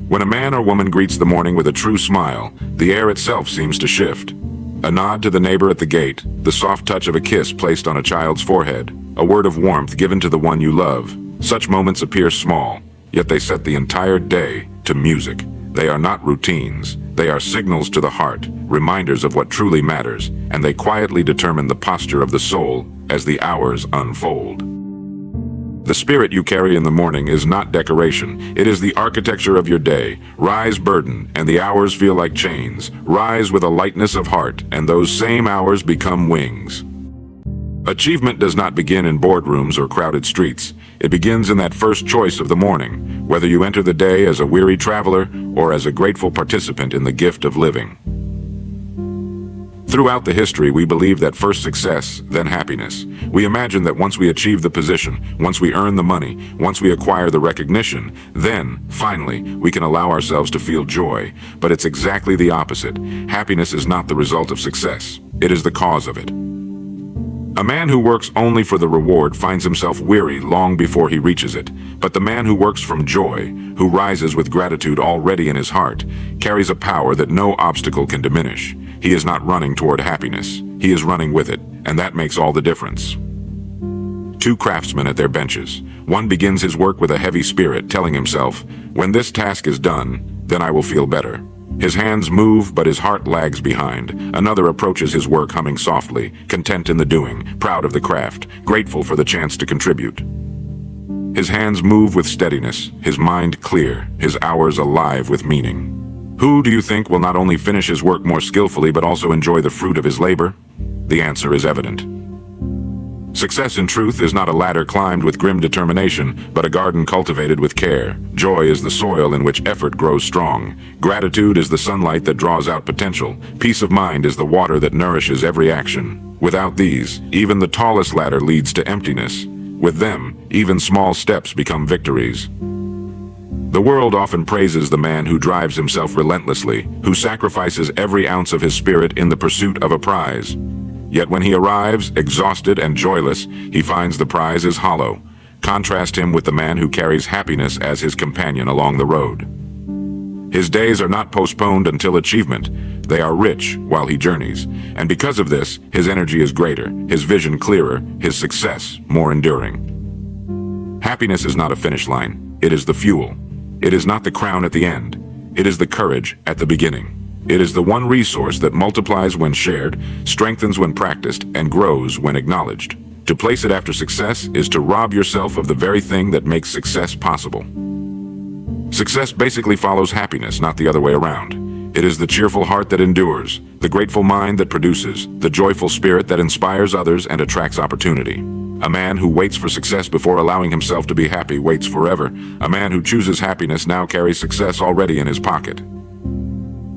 When a man or woman greets the morning with a true smile, the air itself seems to shift. A nod to the neighbor at the gate, the soft touch of a kiss placed on a child's forehead, a word of warmth given to the one you love. Such moments appear small, yet they set the entire day to music. They are not routines. They are signals to the heart, reminders of what truly matters, and they quietly determine the posture of the soul as the hours unfold. The spirit you carry in the morning is not decoration. It is the architecture of your day. Rise burdened, and the hours feel like chains. Rise with a lightness of heart, and those same hours become wings. Achievement does not begin in boardrooms or crowded streets. It begins in that first choice of the morning, whether you enter the day as a weary traveler or as a grateful participant in the gift of living. Throughout the history, we believe that first success, then happiness. We imagine that once we achieve the position, once we earn the money, once we acquire the recognition, then, finally, we can allow ourselves to feel joy. But it's exactly the opposite. Happiness is not the result of success. It is the cause of it. A man who works only for the reward finds himself weary long before he reaches it. But the man who works from joy, who rises with gratitude already in his heart, carries a power that no obstacle can diminish. He is not running toward happiness. He is running with it, and that makes all the difference. Two craftsmen at their benches. One begins his work with a heavy spirit, telling himself, "When this task is done, then I will feel better." His hands move, but his heart lags behind. Another approaches his work humming softly, content in the doing, proud of the craft, grateful for the chance to contribute. His hands move with steadiness, his mind clear, his hours alive with meaning. Who do you think will not only finish his work more skillfully but also enjoy the fruit of his labor? The answer is evident. Success, in truth, is not a ladder climbed with grim determination, but a garden cultivated with care. Joy is the soil in which effort grows strong. Gratitude is the sunlight that draws out potential. Peace of mind is the water that nourishes every action. Without these, even the tallest ladder leads to emptiness. With them, even small steps become victories. The world often praises the man who drives himself relentlessly, who sacrifices every ounce of his spirit in the pursuit of a prize. Yet when he arrives, exhausted and joyless, he finds the prize is hollow. Contrast him with the man who carries happiness as his companion along the road. His days are not postponed until achievement. They are rich while he journeys. And because of this, his energy is greater, his vision clearer, his success more enduring. Happiness is not a finish line. It is the fuel. It is not the crown at the end. It is the courage at the beginning. It is the one resource that multiplies when shared, strengthens when practiced, and grows when acknowledged. To place it after success is to rob yourself of the very thing that makes success possible. Success basically follows happiness, not the other way around. It is the cheerful heart that endures, the grateful mind that produces, the joyful spirit that inspires others and attracts opportunity. A man who waits for success before allowing himself to be happy waits forever. A man who chooses happiness now carries success already in his pocket.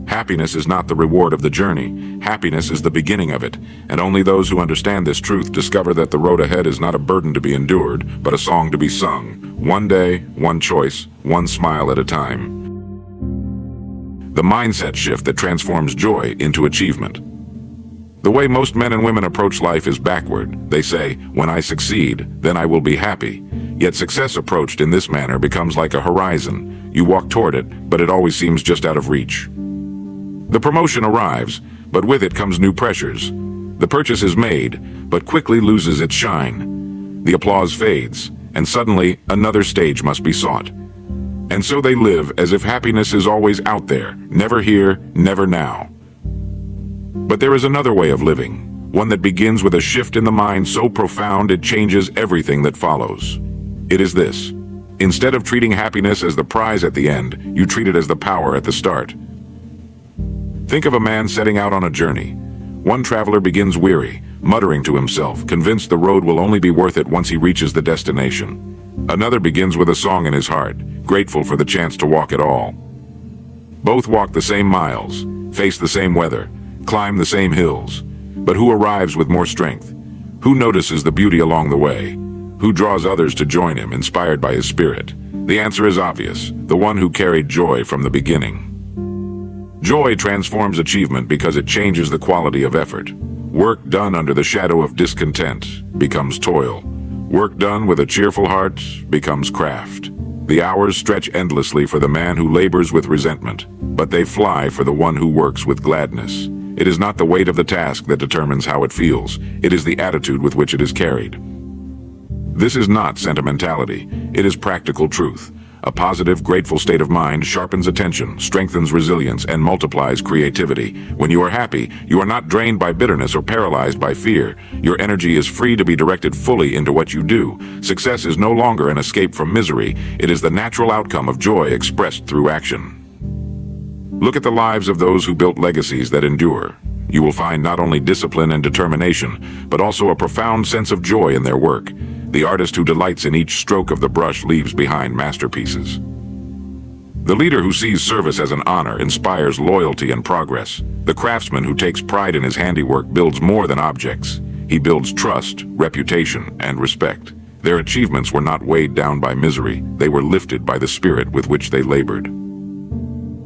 Happiness is not the reward of the journey. Happiness is the beginning of it, and only those who understand this truth discover that the road ahead is not a burden to be endured, but a song to be sung. One day, one choice, one smile at a time. The mindset shift that transforms joy into achievement. The way most men and women approach life is backward. They say, "When I succeed, then I will be happy." Yet success approached in this manner becomes like a horizon. You walk toward it, but it always seems just out of reach. The promotion arrives, but with it comes new pressures. The purchase is made, but quickly loses its shine. The applause fades, and suddenly another stage must be sought. And so they live as if happiness is always out there, never here, never now. But there is another way of living, one that begins with a shift in the mind so profound it changes everything that follows. It is this: instead of treating happiness as the prize at the end, you treat it as the power at the start. Think of a man setting out on a journey. One traveler begins weary, muttering to himself, convinced the road will only be worth it once he reaches the destination. Another begins with a song in his heart, grateful for the chance to walk at all. Both walk the same miles, face the same weather, climb the same hills. But who arrives with more strength? Who notices the beauty along the way? Who draws others to join him, inspired by his spirit? The answer is obvious: the one who carried joy from the beginning. Joy transforms achievement because it changes the quality of effort. Work done under the shadow of discontent becomes toil. Work done with a cheerful heart becomes craft. The hours stretch endlessly for the man who labors with resentment, but they fly for the one who works with gladness. It is not the weight of the task that determines how it feels. It is the attitude with which it is carried. This is not sentimentality. It is practical truth. A positive, grateful state of mind sharpens attention, strengthens resilience, and multiplies creativity. When you are happy, you are not drained by bitterness or paralyzed by fear. Your energy is free to be directed fully into what you do. Success is no longer an escape from misery. It is the natural outcome of joy expressed through action. Look at the lives of those who built legacies that endure. You will find not only discipline and determination, but also a profound sense of joy in their work. The artist who delights in each stroke of the brush leaves behind masterpieces. The leader who sees service as an honor inspires loyalty and progress. The craftsman who takes pride in his handiwork builds more than objects. He builds trust, reputation, and respect. Their achievements were not weighed down by misery. They were lifted by the spirit with which they labored.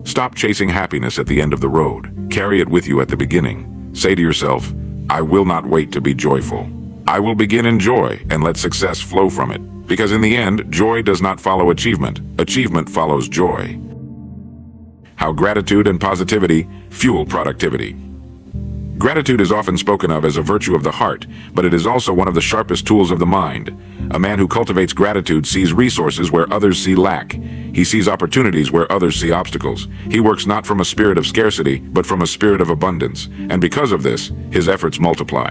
Stop chasing happiness at the end of the road. Carry it with you at the beginning. Say to yourself, I will not wait to be joyful. I will begin in joy and let success flow from it. Because in the end, joy does not follow achievement. Achievement follows joy. How gratitude and positivity fuel productivity. Gratitude is often spoken of as a virtue of the heart, but it is also one of the sharpest tools of the mind. A man who cultivates gratitude sees resources where others see lack. He sees opportunities where others see obstacles. He works not from a spirit of scarcity, but from a spirit of abundance. And because of this, his efforts multiply.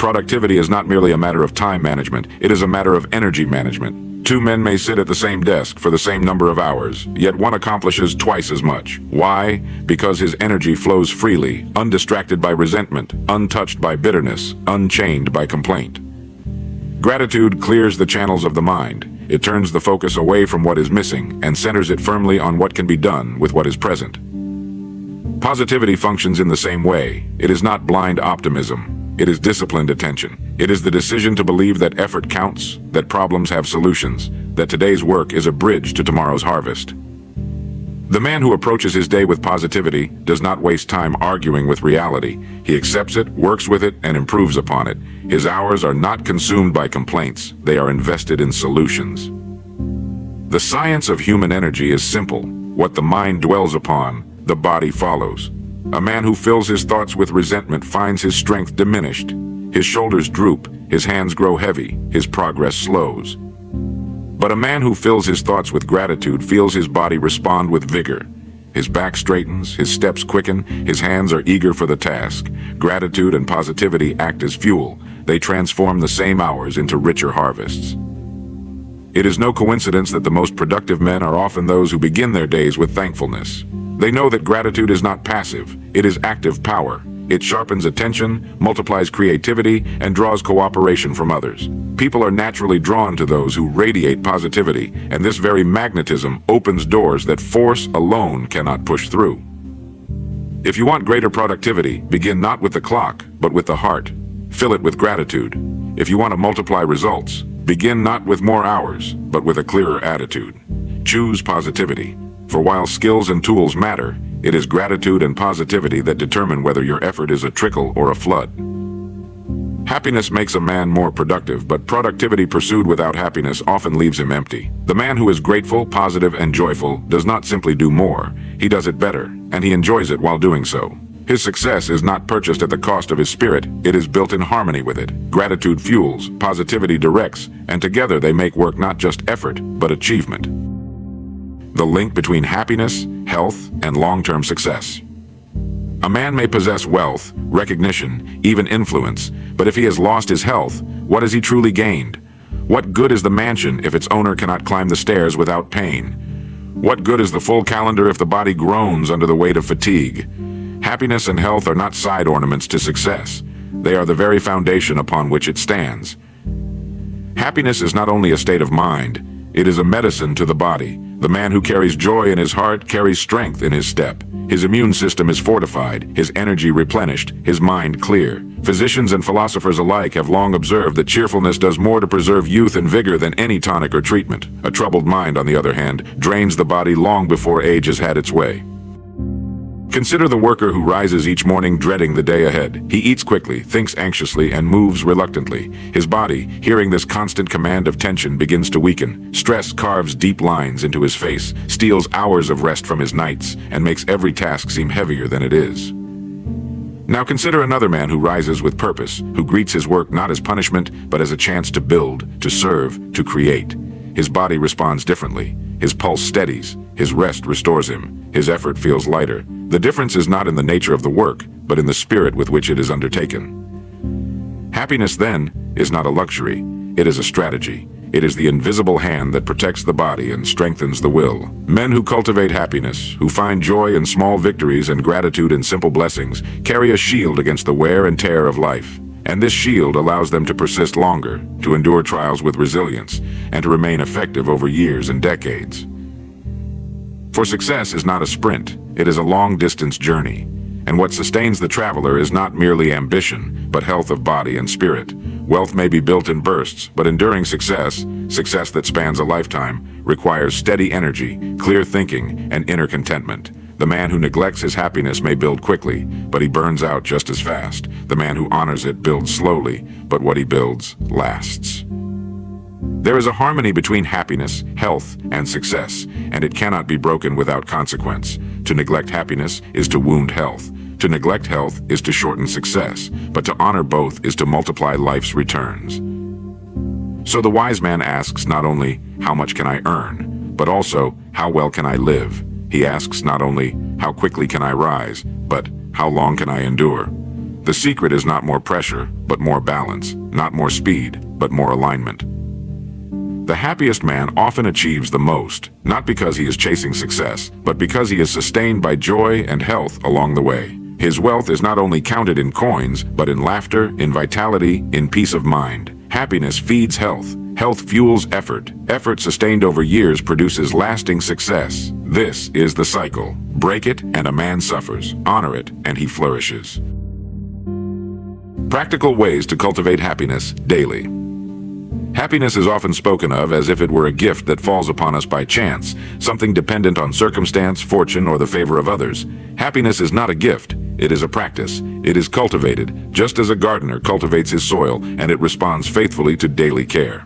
Productivity is not merely a matter of time management, it is a matter of energy management. Two men may sit at the same desk for the same number of hours, yet one accomplishes twice as much. Why? Because his energy flows freely, undistracted by resentment, untouched by bitterness, unchained by complaint. Gratitude clears the channels of the mind. It turns the focus away from what is missing and centers it firmly on what can be done with what is present. Positivity functions in the same way. It is not blind optimism. It is disciplined attention. It is the decision to believe that effort counts, that problems have solutions, that today's work is a bridge to tomorrow's harvest. The man who approaches his day with positivity does not waste time arguing with reality. He accepts it, works with it, and improves upon it. His hours are not consumed by complaints. They are invested in solutions. The science of human energy is simple. What the mind dwells upon, the body follows. A man who fills his thoughts with resentment finds his strength diminished. His shoulders droop, his hands grow heavy, his progress slows. But a man who fills his thoughts with gratitude feels his body respond with vigor. His back straightens, his steps quicken, his hands are eager for the task. Gratitude and positivity act as fuel. They transform the same hours into richer harvests. It is no coincidence that the most productive men are often those who begin their days with thankfulness. They know that gratitude is not passive, it is active power. It sharpens attention, multiplies creativity, and draws cooperation from others. People are naturally drawn to those who radiate positivity, and this very magnetism opens doors that force alone cannot push through. If you want greater productivity, begin not with the clock, but with the heart. Fill it with gratitude. If you want to multiply results, begin not with more hours, but with a clearer attitude. Choose positivity. For while skills and tools matter, it is gratitude and positivity that determine whether your effort is a trickle or a flood. Happiness makes a man more productive, but productivity pursued without happiness often leaves him empty. The man who is grateful, positive, and joyful does not simply do more, he does it better, and he enjoys it while doing so. His success is not purchased at the cost of his spirit, it is built in harmony with it. Gratitude fuels, positivity directs, and together they make work not just effort, but achievement. The link between happiness, health, and long-term success. A man may possess wealth, recognition, even influence, but if he has lost his health, what has he truly gained? What good is the mansion if its owner cannot climb the stairs without pain? What good is the full calendar if the body groans under the weight of fatigue? Happiness and health are not side ornaments to success. They are the very foundation upon which it stands. Happiness is not only a state of mind, it is a medicine to the body. The man who carries joy in his heart carries strength in his step. His immune system is fortified, his energy replenished, his mind clear. Physicians and philosophers alike have long observed that cheerfulness does more to preserve youth and vigor than any tonic or treatment. A troubled mind, on the other hand, drains the body long before age has had its way. Consider the worker who rises each morning dreading the day ahead. He eats quickly, thinks anxiously, and moves reluctantly. His body, hearing this constant command of tension, begins to weaken. Stress carves deep lines into his face, steals hours of rest from his nights, and makes every task seem heavier than it is. Now consider another man who rises with purpose, who greets his work not as punishment, but as a chance to build, to serve, to create. His body responds differently. His pulse steadies. His rest restores him. His effort feels lighter. The difference is not in the nature of the work, but in the spirit with which it is undertaken. Happiness, then, is not a luxury. It is a strategy. It is the invisible hand that protects the body and strengthens the will. Men who cultivate happiness, who find joy in small victories and gratitude in simple blessings, carry a shield against the wear and tear of life. And this shield allows them to persist longer, to endure trials with resilience, and to remain effective over years and decades. For success is not a sprint, it is a long-distance journey. And what sustains the traveler is not merely ambition, but health of body and spirit. Wealth may be built in bursts, but enduring success, success that spans a lifetime, requires steady energy, clear thinking, and inner contentment. The man who neglects his happiness may build quickly, but he burns out just as fast. The man who honors it builds slowly, but what he builds lasts. There is a harmony between happiness, health, and success, and it cannot be broken without consequence. To neglect happiness is to wound health. To neglect health is to shorten success, but to honor both is to multiply life's returns. So the wise man asks not only, how much can I earn, but also, how well can I live? He asks not only, how quickly can I rise, but how long can I endure? The secret is not more pressure, but more balance, not more speed, but more alignment. The happiest man often achieves the most, not because he is chasing success, but because he is sustained by joy and health along the way. His wealth is not only counted in coins, but in laughter, in vitality, in peace of mind. Happiness feeds health. Health fuels effort. Effort sustained over years produces lasting success. This is the cycle. Break it, and a man suffers. Honor it, and he flourishes. Practical ways to cultivate happiness daily. Happiness is often spoken of as if it were a gift that falls upon us by chance, something dependent on circumstance, fortune, or the favor of others. Happiness is not a gift. It is a practice. It is cultivated, just as a gardener cultivates his soil, and it responds faithfully to daily care.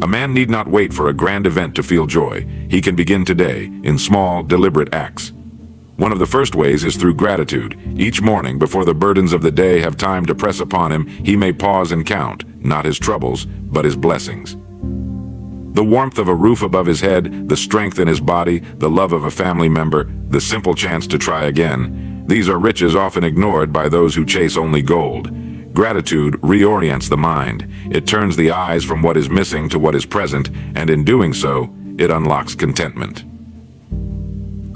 A man need not wait for a grand event to feel joy. He can begin today, in small, deliberate acts. One of the first ways is through gratitude. Each morning, before the burdens of the day have time to press upon him, he may pause and count, not his troubles, but his blessings. The warmth of a roof above his head, the strength in his body, the love of a family member, the simple chance to try again. These are riches often ignored by those who chase only gold. Gratitude reorients the mind. It turns the eyes from what is missing to what is present, and in doing so, it unlocks contentment.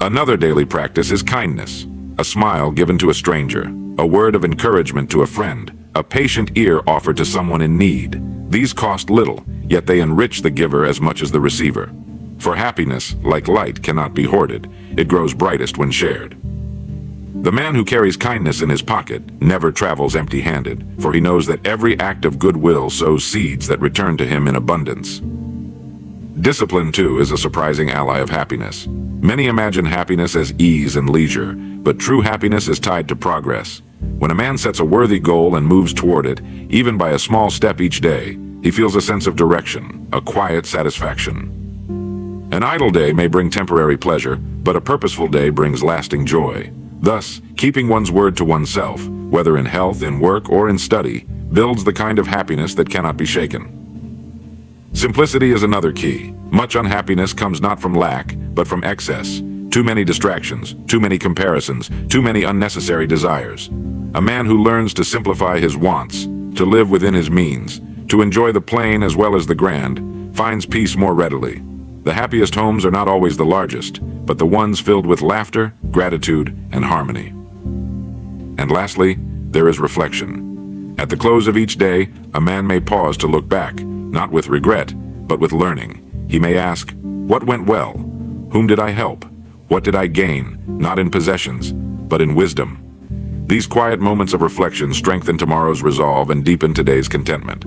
Another daily practice is kindness. A smile given to a stranger, a word of encouragement to a friend, a patient ear offered to someone in need. These cost little, yet they enrich the giver as much as the receiver. For happiness, like light, cannot be hoarded. It grows brightest when shared. The man who carries kindness in his pocket never travels empty-handed, for he knows that every act of goodwill sows seeds that return to him in abundance. Discipline, too, is a surprising ally of happiness. Many imagine happiness as ease and leisure, but true happiness is tied to progress. When a man sets a worthy goal and moves toward it, even by a small step each day, he feels a sense of direction, a quiet satisfaction. An idle day may bring temporary pleasure, but a purposeful day brings lasting joy. Thus, keeping one's word to oneself, whether in health, in work, or in study, builds the kind of happiness that cannot be shaken. Simplicity is another key. Much unhappiness comes not from lack, but from excess. Too many distractions, too many comparisons, too many unnecessary desires. A man who learns to simplify his wants, to live within his means, to enjoy the plain as well as the grand, finds peace more readily. The happiest homes are not always the largest, but the ones filled with laughter, gratitude, and harmony. And lastly, there is reflection. At the close of each day, a man may pause to look back, not with regret, but with learning. He may ask, what went well? Whom did I help? What did I gain? Not in possessions, but in wisdom. These quiet moments of reflection strengthen tomorrow's resolve and deepen today's contentment.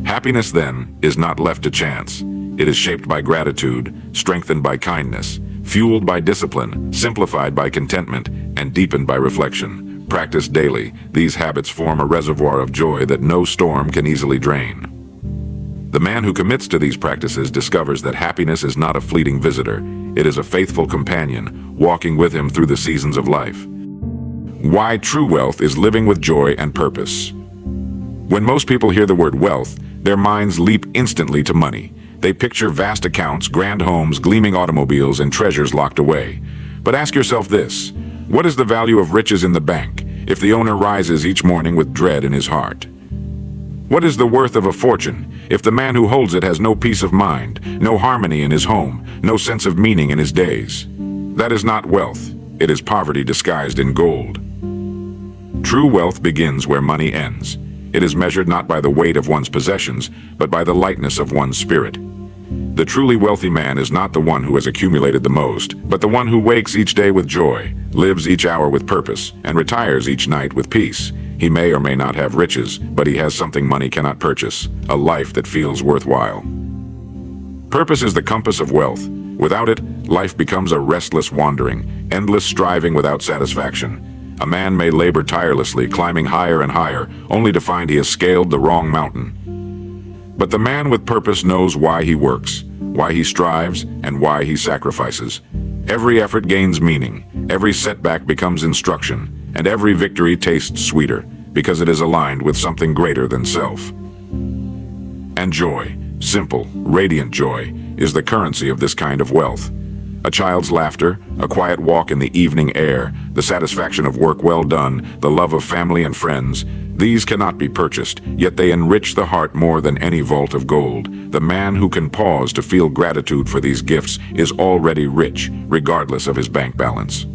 Happiness, then, is not left to chance. It is shaped by gratitude, strengthened by kindness, fueled by discipline, simplified by contentment, and deepened by reflection. Practiced daily, these habits form a reservoir of joy that no storm can easily drain. The man who commits to these practices discovers that happiness is not a fleeting visitor. It is a faithful companion, walking with him through the seasons of life. Why true wealth is living with joy and purpose. When most people hear the word wealth, their minds leap instantly to money. They picture vast accounts, grand homes, gleaming automobiles, and treasures locked away. But ask yourself this: what is the value of riches in the bank if the owner rises each morning with dread in his heart? What is the worth of a fortune if the man who holds it has no peace of mind, no harmony in his home, no sense of meaning in his days? That is not wealth. It is poverty disguised in gold. True wealth begins where money ends. It is measured not by the weight of one's possessions, but by the lightness of one's spirit. The truly wealthy man is not the one who has accumulated the most, but the one who wakes each day with joy, lives each hour with purpose, and retires each night with peace. He may or may not have riches, but he has something money cannot purchase: a life that feels worthwhile. Purpose is the compass of wealth. Without it, life becomes a restless wandering, endless striving without satisfaction. A man may labor tirelessly, climbing higher and higher, only to find he has scaled the wrong mountain. But the man with purpose knows why he works, why he strives, and why he sacrifices. Every effort gains meaning, every setback becomes instruction, and every victory tastes sweeter, because it is aligned with something greater than self. And joy, simple, radiant joy, is the currency of this kind of wealth. A child's laughter, a quiet walk in the evening air, the satisfaction of work well done, the love of family and friends, these cannot be purchased, yet they enrich the heart more than any vault of gold. The man who can pause to feel gratitude for these gifts is already rich, regardless of his bank balance.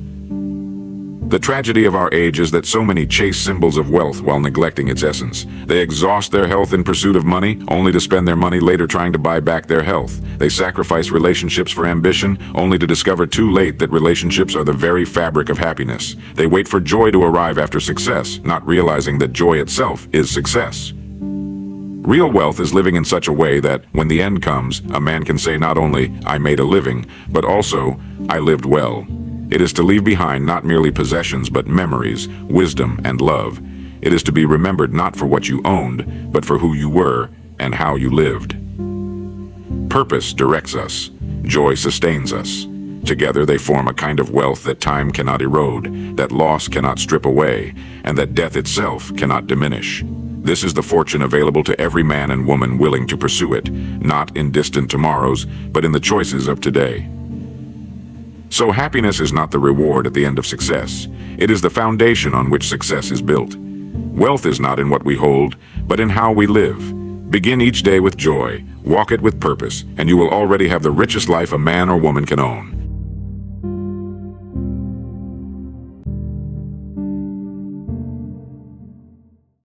The tragedy of our age is that so many chase symbols of wealth while neglecting its essence. They exhaust their health in pursuit of money, only to spend their money later trying to buy back their health. They sacrifice relationships for ambition, only to discover too late that relationships are the very fabric of happiness. They wait for joy to arrive after success, not realizing that joy itself is success. Real wealth is living in such a way that, when the end comes, a man can say not only, "I made a living," but also, "I lived well." It is to leave behind not merely possessions, but memories, wisdom, and love. It is to be remembered not for what you owned, but for who you were and how you lived. Purpose directs us. Joy sustains us. Together they form a kind of wealth that time cannot erode, that loss cannot strip away, and that death itself cannot diminish. This is the fortune available to every man and woman willing to pursue it, not in distant tomorrows, but in the choices of today. So happiness is not the reward at the end of success. It is the foundation on which success is built. Wealth is not in what we hold, but in how we live. Begin each day with joy, walk it with purpose, and you will already have the richest life a man or woman can own.